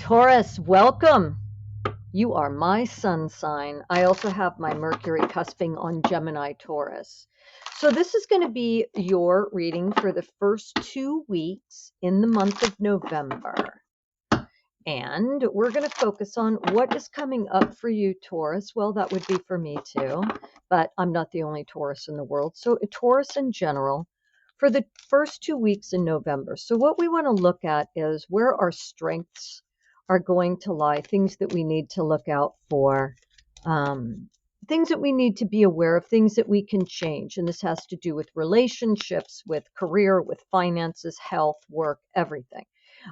Taurus, welcome. You are my sun sign. I also have my Mercury cusping on Gemini Taurus. So this is going to be your reading for the first 2 weeks in the month of November. And we're going to focus on what is coming up for you, Taurus. Well, that would be for me too, but I'm not the only Taurus in the world. So Taurus in general for the first 2 weeks in November. So what we want to look at is where our strengths are going to lie, things that we need to look out for, things that we need to be aware of, things that we can change. And this has to do with relationships, with career, with finances, health, work, everything.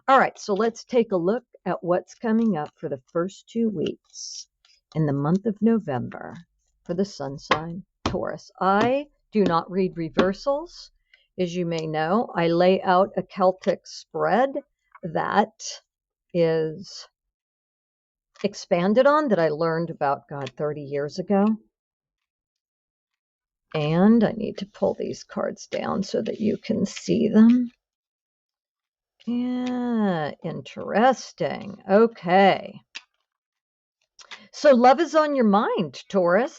All right, so let's take a look at what's coming up for the first 2 weeks in the month of November for the sun sign Taurus. I do not read reversals. As you may know, I lay out a Celtic spread that is expanded on that I learned about, 30 years ago. And I need to pull these cards down so that you can see them. Yeah, interesting. Okay. So love is on your mind, Taurus.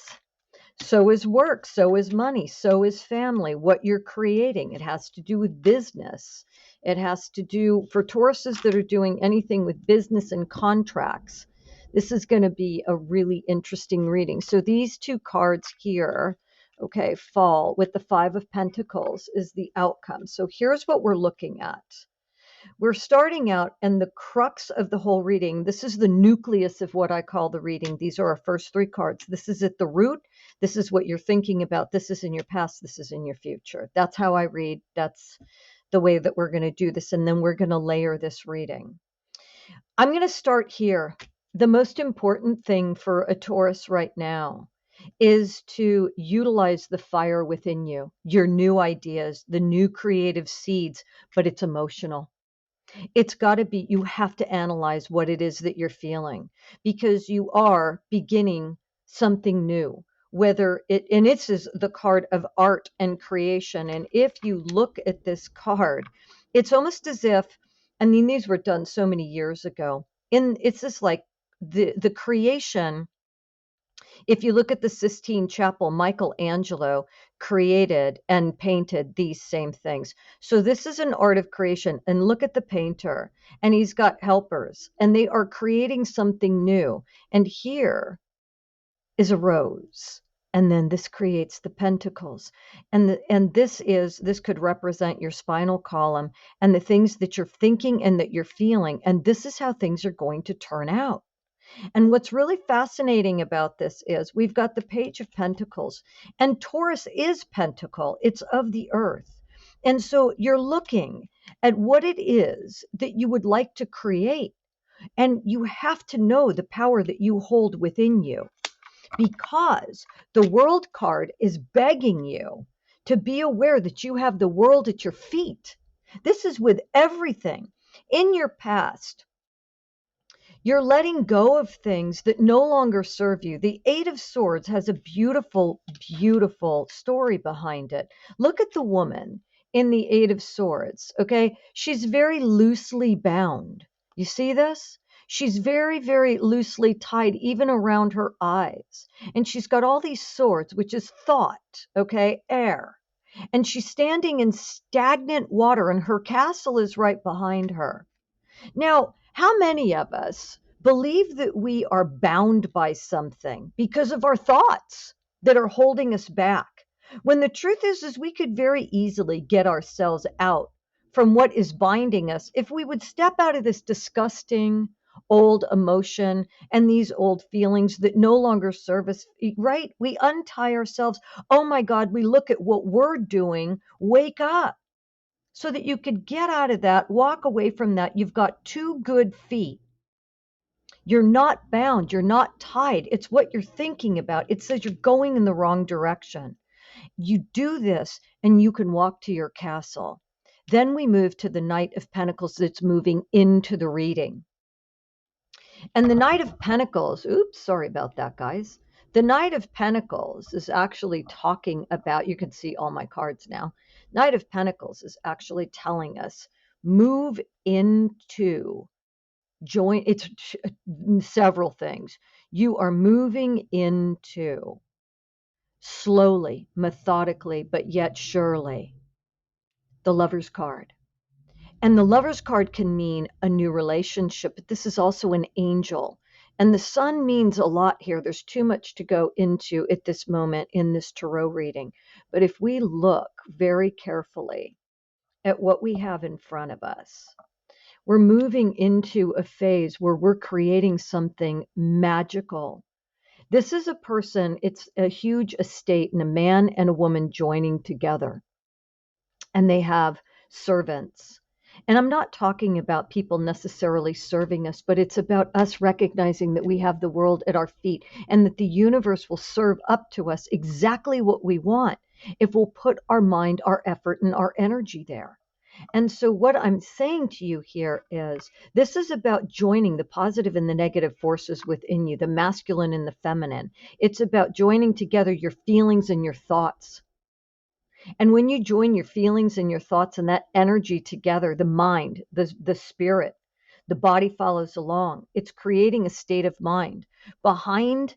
So is work, so is money, so is family, what you're creating. It has to do with business. It has to do, for Tauruses that are doing anything with business and contracts, this is going to be a really interesting reading. So these two cards here, okay, fall with the Five of Pentacles is the outcome. So here's what we're looking at. We're starting out, and the crux of the whole reading, this is the nucleus of what I call the reading. These are our first 3 cards. This is at the root. This is what you're thinking about. This is in your past. This is in your future. That's how I read. That's the way that we're going to do this. And then we're going to layer this reading. I'm going to start here. The most important thing for a Taurus right now is to utilize the fire within you, your new ideas, the new creative seeds, but it's emotional. It's got to be, you have to analyze what it is that you're feeling, because you are beginning something new, whether it, and this is the card of art and creation. And if you look at this card, it's almost as if, I mean, these were done so many years ago. It's just like the creation. If you look at the Sistine Chapel, Michelangelo created and painted these same things. So this is an art of creation. And look at the painter, and he's got helpers, and they are creating something new. And here is a rose. And then this creates the pentacles. And this could represent your spinal column and the things that you're thinking and that you're feeling. And this is how things are going to turn out. And what's really fascinating about this is we've got the Page of Pentacles, and Taurus is Pentacle. It's of the earth. And so you're looking at what it is that you would like to create. And you have to know the power that you hold within you, because the World card is begging you to be aware that you have the world at your feet. This is with everything in your past. You're letting go of things that no longer serve you. The Eight of Swords has a beautiful, beautiful story behind it. Look at the woman in the Eight of Swords, okay? She's very loosely bound. You see this? She's very, very loosely tied even around her eyes. And she's got all these swords, which is thought, okay? Air. And she's standing in stagnant water, and her castle is right behind her. Now, how many of us believe that we are bound by something because of our thoughts that are holding us back? When the truth is we could very easily get ourselves out from what is binding us if we would step out of this disgusting old emotion and these old feelings that no longer serve us, right? We untie ourselves. Oh my God, we look at what we're doing. Wake up. So that you could get out of that, walk away from that. You've got 2 good feet. You're not bound. You're not tied. It's what you're thinking about. It says you're going in the wrong direction. You do this and you can walk to your castle. Then we move to the Knight of Pentacles that's moving into the reading. And the Knight of Pentacles, oops, sorry about that, guys. The Knight of Pentacles is actually talking about, you can see all my cards now. Knight of Pentacles is actually telling us, move into It's several things. You are moving into, slowly, methodically, but yet surely, the Lover's card. And the Lover's card can mean a new relationship, but this is also an angel. And the sun means a lot here. There's too much to go into at this moment in this tarot reading. But if we look very carefully at what we have in front of us, we're moving into a phase where we're creating something magical. This is a person, it's a huge estate, and a man and a woman joining together. And they have servants. And I'm not talking about people necessarily serving us, but it's about us recognizing that we have the world at our feet and that the universe will serve up to us exactly what we want if we'll put our mind, our effort, and our energy there. And so, what I'm saying to you here is this is about joining the positive and the negative forces within you, the masculine and the feminine. It's about joining together your feelings and your thoughts. And when you join your feelings and your thoughts and that energy together, the mind, the spirit, the body follows along. It's creating a state of mind behind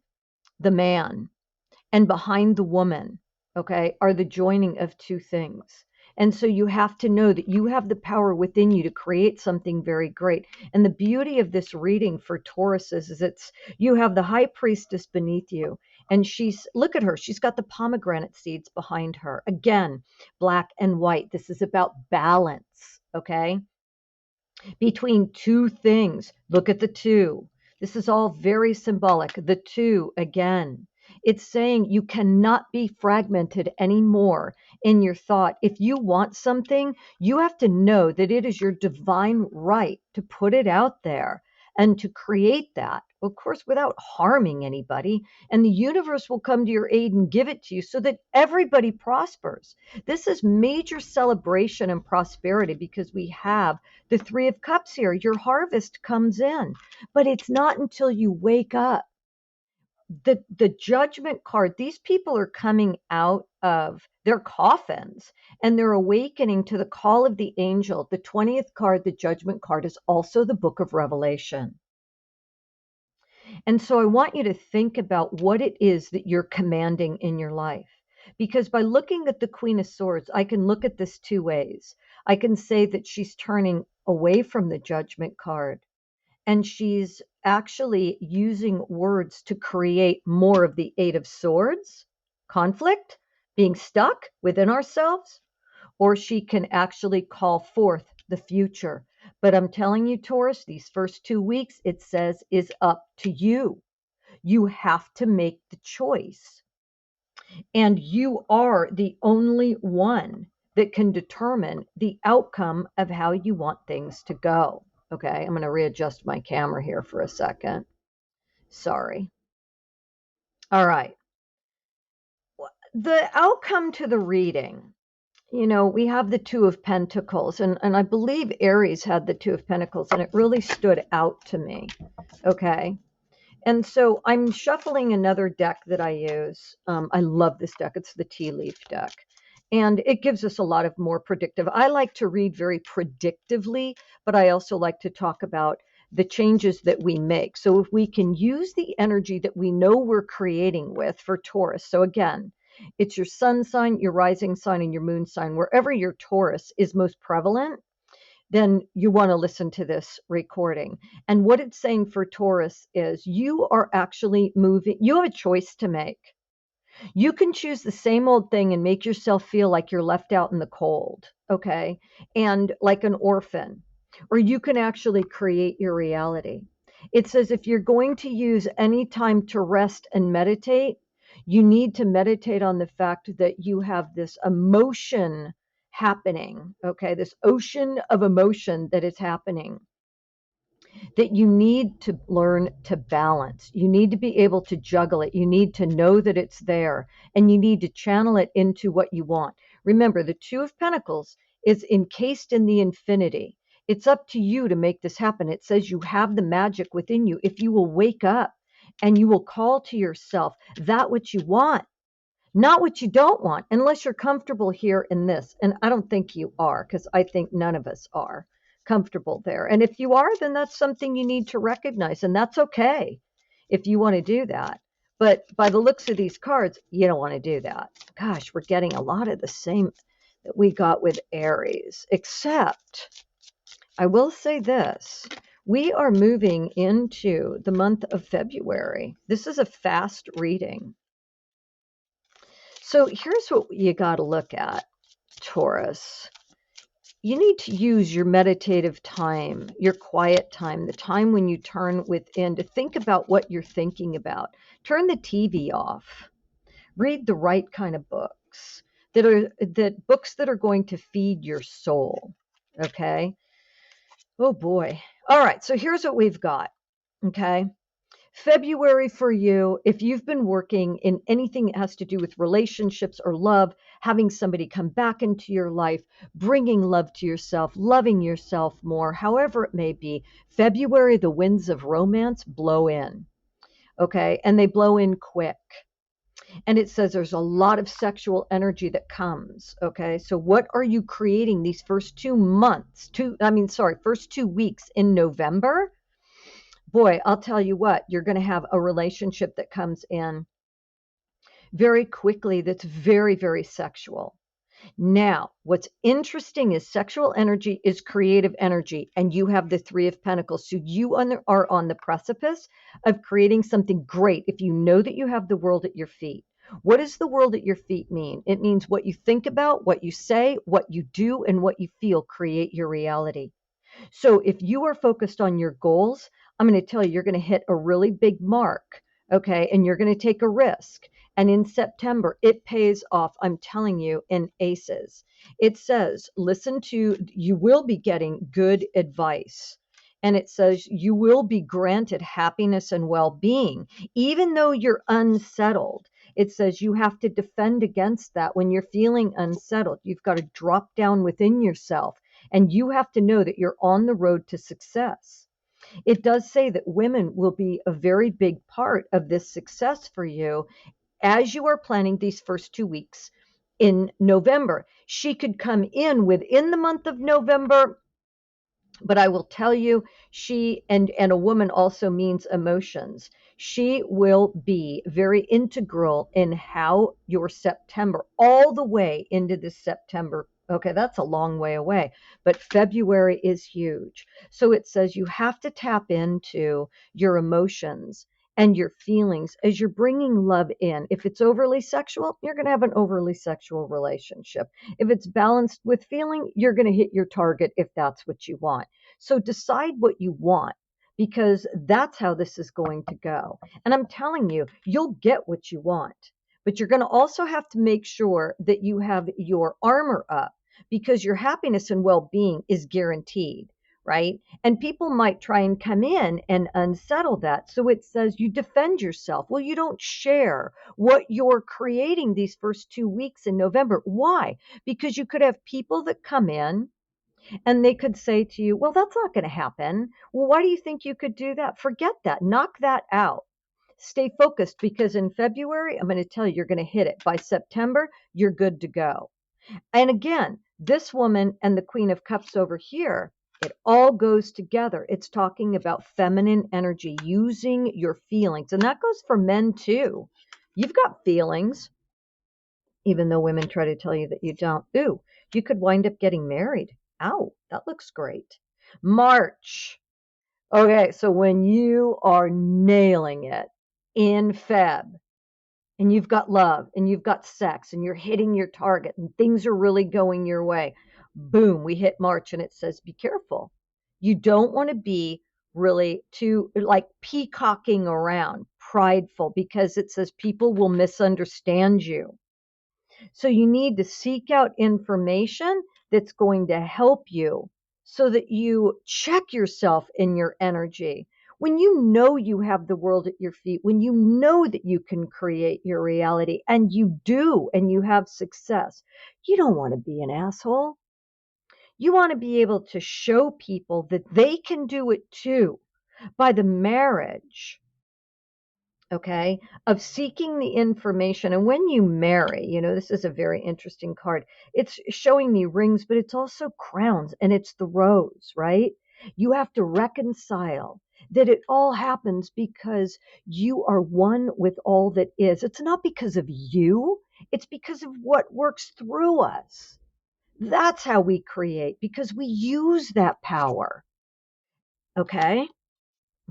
the man and behind the woman, okay, are the joining of two things. And so you have to know that you have the power within you to create something very great. And the beauty of this reading for Tauruses is it's you have the high priestess beneath you. And look at her, she's got the pomegranate seeds behind her. Again, black and white. This is about balance, okay? Between two things. Look at the two. This is all very symbolic. The two, again. It's saying you cannot be fragmented anymore in your thought. If you want something, you have to know that it is your divine right to put it out there and to create that, of course, without harming anybody. And the universe will come to your aid and give it to you so that everybody prospers. This is major celebration and prosperity because we have the Three of Cups here. Your harvest comes in, but it's not until you wake up. The Judgment card, these people are coming out of their coffins and they're awakening to the call of the angel. The 20th card, the Judgment card, is also the book of Revelation. And so I want you to think about what it is that you're commanding in your life. Because by looking at the Queen of Swords, I can look at this two ways. I can say that she's turning away from the Judgment card and she's actually using words to create more of the Eight of Swords, conflict, being stuck within ourselves, or she can actually call forth the future. But I'm telling you, Taurus, these first 2 weeks, it says, is up to you. You have to make the choice. And you are the only one that can determine the outcome of how you want things to go. Okay, I'm going to readjust my camera here for a second. Sorry. All right. The outcome to the reading, we have the Two of Pentacles, and I believe Aries had the Two of Pentacles, and it really stood out to me. Okay. And so I'm shuffling another deck that I use. I love this deck. It's the Tea Leaf deck. And it gives us a lot of more predictive. I like to read very predictively, but I also like to talk about the changes that we make. So if we can use the energy that we know we're creating with for Taurus. So again, it's your sun sign, your rising sign, and your moon sign. Wherever your Taurus is most prevalent, then you want to listen to this recording. And what it's saying for Taurus is you are actually moving, you have a choice to make. You can choose the same old thing and make yourself feel like you're left out in the cold, okay? And like an orphan. Or you can actually create your reality. It says if you're going to use any time to rest and meditate, you need to meditate on the fact that you have this emotion happening, okay? This ocean of emotion that is happening that you need to learn to balance. You need to be able to juggle it. You need to know that it's there and you need to channel it into what you want. Remember, the Two of Pentacles is encased in the infinity. It's up to you to make this happen. It says you have the magic within you if you will wake up and you will call to yourself that which you want, not what you don't want, unless you're comfortable here in this. And I don't think you are, because I think none of us are. comfortable there. And if you are, then that's something you need to recognize, and that's okay if you want to do that. But by the looks of these cards, you don't want to do that. Gosh, we're getting a lot of the same that we got with Aries, except I will say this. We are moving into the month of February. This is a fast reading. So here's what you got to look at, Taurus. You need to use your meditative time, your quiet time, the time when you turn within to think about what you're thinking about. Turn the TV off. Read the right kind of books books that are going to feed your soul. Okay? Oh boy. All right, so here's what we've got. Okay? February for you, if you've been working in anything that has to do with relationships or love, having somebody come back into your life, bringing love to yourself, loving yourself more, however it may be, February, the winds of romance blow in. Okay? And they blow in quick. And it says there's a lot of sexual energy that comes. Okay? So what are you creating these first 2 months? First 2 weeks in November? Boy, I'll tell you what, you're going to have a relationship that comes in very quickly that's very, very sexual. Now, what's interesting is sexual energy is creative energy, and you have the Three of Pentacles. So you are on the precipice of creating something great if you know that you have the world at your feet. What does the world at your feet mean? It means what you think about, what you say, what you do, and what you feel create your reality. So if you are focused on your goals, I'm going to tell you, you're going to hit a really big mark. Okay. And you're going to take a risk. And in September, it pays off. I'm telling you, in aces. It says, you will be getting good advice. And it says you will be granted happiness and well-being, even though you're unsettled. It says you have to defend against that when you're feeling unsettled. You've got to drop down within yourself, and you have to know that you're on the road to success. It does say that women will be a very big part of this success for you as you are planning these first 2 weeks in November. She could come in within the month of November, but I will tell you, she and a woman also means emotions. She will be very integral in how your September, all the way into this September. Okay, that's a long way away, but February is huge. So it says you have to tap into your emotions and your feelings as you're bringing love in. If it's overly sexual, you're going to have an overly sexual relationship. If it's balanced with feeling, you're going to hit your target if that's what you want. So decide what you want, because that's how this is going to go. And I'm telling you, you'll get what you want, but you're going to also have to make sure that you have your armor up, because your happiness and well-being is guaranteed. Right? And people might try and come in and unsettle that. So it says you defend yourself. Well, you don't share what you're creating these first 2 weeks in November. Why? Because you could have people that come in and they could say to you, well, that's not going to happen. Well, why do you think you could do that? Forget that. Knock that out. Stay focused, because in February, I'm going to tell you, you're going to hit it. By September, you're good to go. And again, this woman and the Queen of Cups over here, it all goes together. It's talking about feminine energy, using your feelings. And that goes for men too. You've got feelings, even though women try to tell you that you don't. Ooh, you could wind up getting married. Ow, that looks great. March. Okay, so when you are nailing it in Feb, and you've got love and you've got sex and you're hitting your target and things are really going your way, boom, we hit March, and it says be careful. You don't want to be really too like peacocking around, prideful, because it says people will misunderstand you. So you need to seek out information that's going to help you so that you check yourself in your energy. When you know you have the world at your feet, when you know that you can create your reality, and you do, and you have success, you don't want to be an asshole. You want to be able to show people that they can do it too by the marriage. okay, of seeking the information. And when you marry, this is a very interesting card. It's showing me rings, but it's also crowns, and it's the rose, right? You have to reconcile that it all happens because you are one with all that is. It's not because of you, it's because of what works through us. That's how we create, because we use that power. Okay?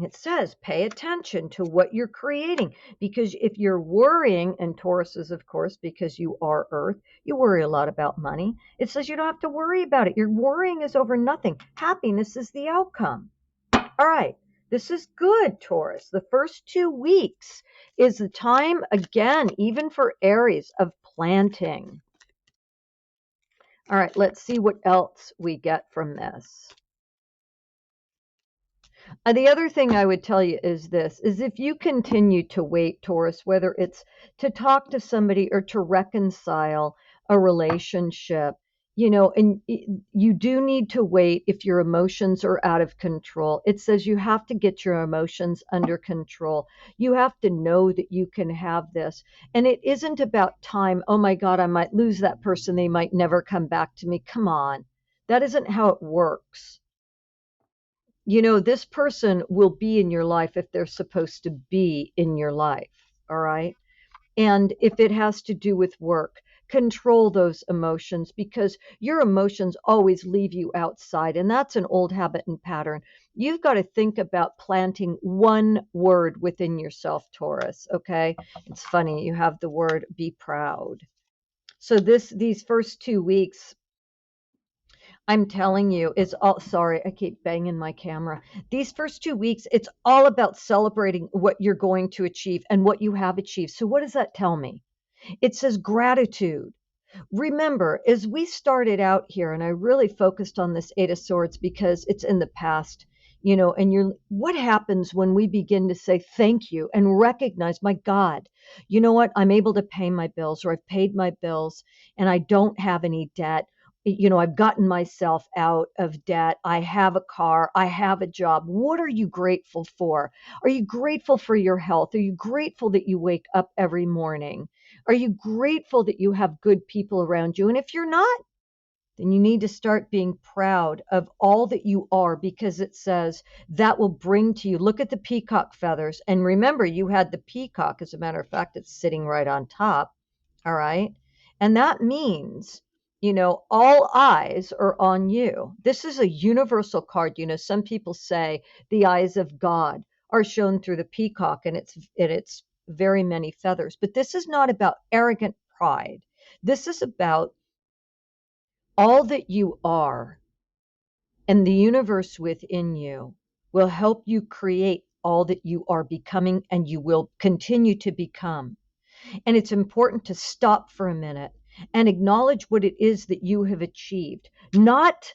It says pay attention to what you're creating, because if you're worrying, and Taurus is, of course, because you are Earth, you worry a lot about money. It says you don't have to worry about it. Your worrying is over nothing. Happiness is the outcome. All right. This is good, Taurus. The first 2 weeks is the time, again, even for Aries, of planting. All right, let's see what else we get from this. The other thing I would tell you is this, is if you continue to wait, Taurus, whether it's to talk to somebody or to reconcile a relationship, and you do need to wait if your emotions are out of control. It says you have to get your emotions under control. You have to know that you can have this. And it isn't about time. Oh my God, I might lose that person. They might never come back to me. Come on. That isn't how it works. This person will be in your life if they're supposed to be in your life. All right. And if it has to do with work, control those emotions, because your emotions always leave you outside. And that's an old habit and pattern. You've got to think about planting one word within yourself, Taurus. Okay. It's funny. You have the word be proud. So these first 2 weeks, I'm telling you, is all, sorry, I keep banging my camera. These first 2 weeks, it's all about celebrating what you're going to achieve and what you have achieved. So what does that tell me? It says gratitude. Remember, as we started out here, and I really focused on this Eight of Swords because it's in the past, and what happens when we begin to say thank you and recognize, my God, you know what? I'm able to pay my bills, or I've paid my bills and I don't have any debt. I've gotten myself out of debt. I have a car. I have a job. What are you grateful for? Are you grateful for your health? Are you grateful that you wake up every morning? Are you grateful that you have good people around you? And if you're not, then you need to start being proud of all that you are, because it says that will bring to you. Look at the peacock feathers. And remember, you had the peacock. As a matter of fact, it's sitting right on top. All right. And that means, all eyes are on you. This is a universal card. Some people say the eyes of God are shown through the peacock, and it's very many feathers. But this is not about arrogant pride. This is about all that you are, and the universe within you will help you create all that you are becoming, and you will continue to become. And it's important to stop for a minute and acknowledge what it is that you have achieved. Not,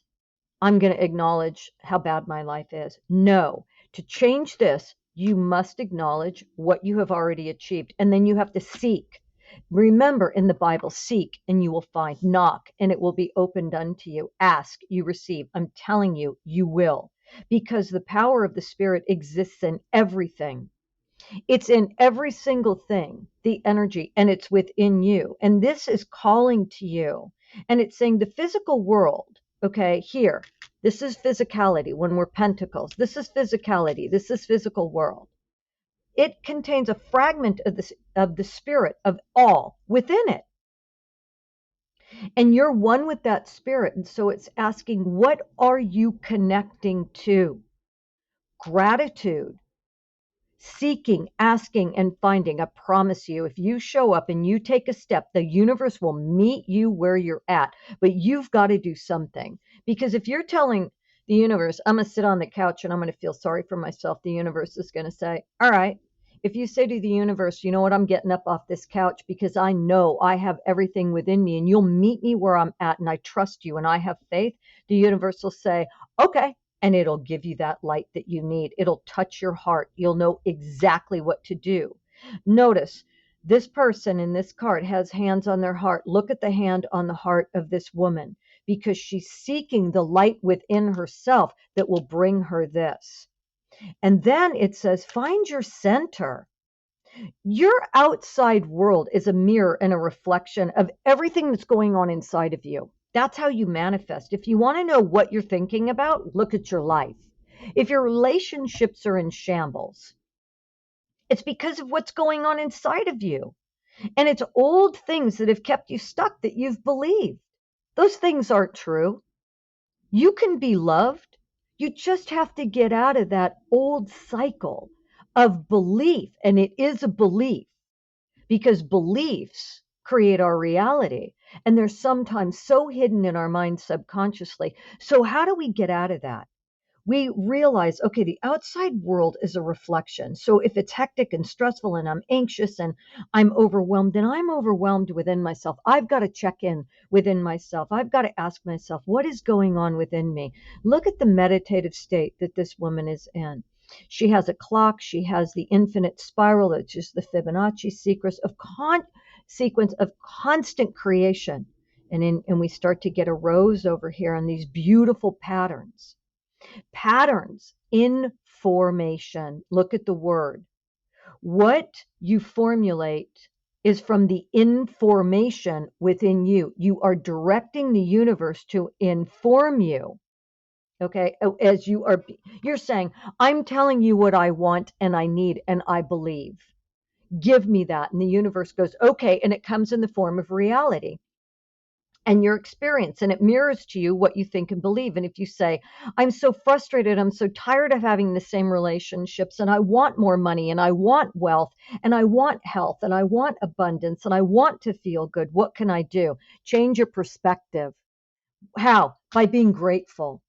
I'm going to acknowledge how bad my life is. No, to change this, you must acknowledge what you have already achieved. And then you have to seek. Remember, in the Bible, seek and you will find, knock and it will be opened unto you, ask, you receive. I'm telling you, you will, because the power of the Spirit exists in everything. It's in every single thing, the energy, and it's within you. And this is calling to you. And it's saying the physical world, okay, here, this is physicality when we're pentacles. This is physicality. This is physical world. It contains a fragment of the spirit of all within it. And you're one with that spirit. And so it's asking, what are you connecting to? Gratitude. Seeking, asking, and finding. I promise you, if you show up and you take a step, the universe will meet you where you're at. But you've got to do something. Because if you're telling the universe, I'm going to sit on the couch and I'm going to feel sorry for myself, the universe is going to say, all right. If you say to the universe, you know what, I'm getting up off this couch because I know I have everything within me and you'll meet me where I'm at and I trust you and I have faith, the universe will say, okay, and it'll give you that light that you need. It'll touch your heart. You'll know exactly what to do. Notice this person in this card has hands on their heart. Look at the hand on the heart of this woman, because she's seeking the light within herself that will bring her this. And then it says, find your center. Your outside world is a mirror and a reflection of everything that's going on inside of you. That's how you manifest. If you want to know what you're thinking about, look at your life. If your relationships are in shambles, it's because of what's going on inside of you. And it's old things that have kept you stuck that you've believed. Those things aren't true. You can be loved. You just have to get out of that old cycle of belief. And it is a belief because beliefs create our reality. And they're sometimes so hidden in our minds subconsciously. So, how do we get out of that? We realize, okay, the outside world is a reflection. So if it's hectic and stressful and I'm anxious and I'm overwhelmed, then I'm overwhelmed within myself. I've got to check in within myself. I've got to ask myself, what is going on within me? Look at the meditative state that this woman is in. She has a clock. She has the infinite spiral, which is the Fibonacci sequence of constant creation. And we start to get a rose over here on these beautiful patterns in formation. Look at the word. What you formulate is from the information within you. You are directing the universe to inform you. Okay, as you're saying, I'm telling you what I want and I need and I believe. Give me that. And the universe goes, okay, and it comes in the form of reality and your experience, and it mirrors to you what you think and believe. And if you say, I'm so frustrated, I'm so tired of having the same relationships, and I want more money, and I want wealth, and I want health, and I want abundance, and I want to feel good, what can I do? Change your perspective. How? By being grateful,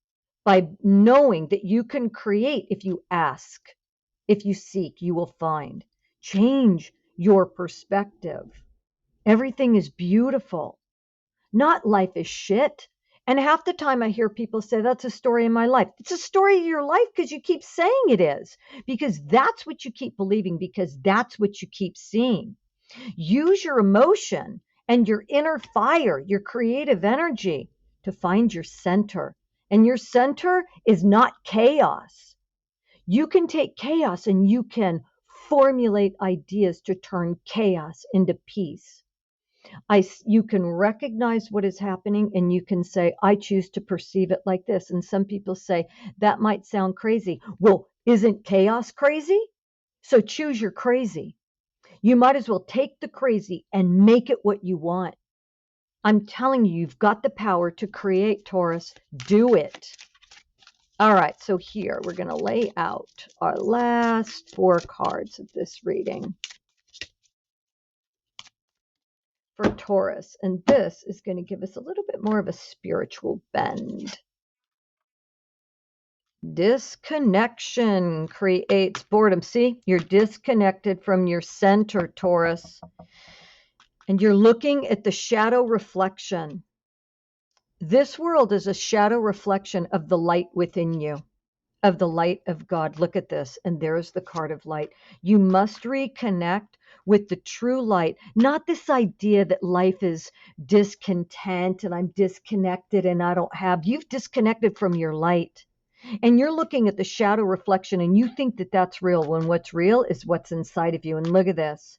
by knowing that you can create. If you ask, if you seek, you will find. Change your perspective. Everything is beautiful. Not life is shit. And half the time I hear people say, that's a story of my life. It's a story of your life because you keep saying it is, because that's what you keep believing, because that's what you keep seeing. Use your emotion and your inner fire, your creative energy to find your center. And your center is not chaos. You can take chaos and you can formulate ideas to turn chaos into peace. You can recognize what is happening and you can say, I choose to perceive it like this. And some people say, that might sound crazy. Well, isn't chaos crazy? So choose your crazy. You might as well take the crazy and make it what you want. I'm telling you, you've got the power to create, Taurus. Do it. All right, so here we're going to lay out our last 4 cards of this reading for Taurus, and this is going to give us a little bit more of a spiritual bend. Disconnection creates boredom. See, you're disconnected from your center, Taurus, and you're looking at the shadow reflection. This world is a shadow reflection of the light within you, of the light of God. Look at this, and there's the card of light. You must reconnect with the true light, not this idea that life is discontent and I'm disconnected and I don't have. You've disconnected from your light, and you're looking at the shadow reflection and you think that that's real, when what's real is what's inside of you. And look at this.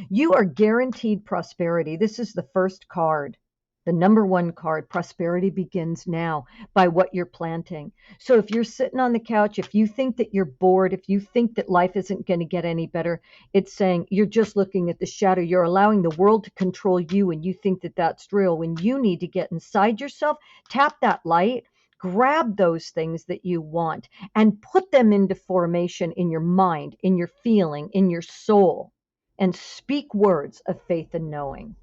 You are guaranteed prosperity. This is the first card. The number 1 card. Prosperity begins now by what you're planting. So if you're sitting on the couch, if you think that you're bored, if you think that life isn't going to get any better, it's saying you're just looking at the shadow. You're allowing the world to control you, and you think that that's real, when you need to get inside yourself, tap that light, grab those things that you want, and put them into formation in your mind, in your feeling, in your soul, and speak words of faith and knowing.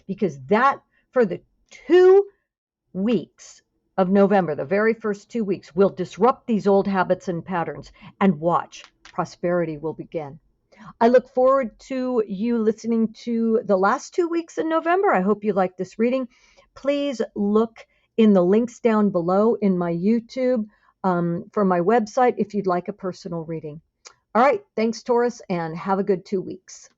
Because that, for the 2 weeks of November, the very first 2 weeks, will disrupt these old habits and patterns, and watch, prosperity will begin. I look forward to you listening to the last 2 weeks in November. I hope you like this reading. Please look in the links down below in my YouTube for my website if you'd like a personal reading. All right, thanks, Taurus, and have a good 2 weeks.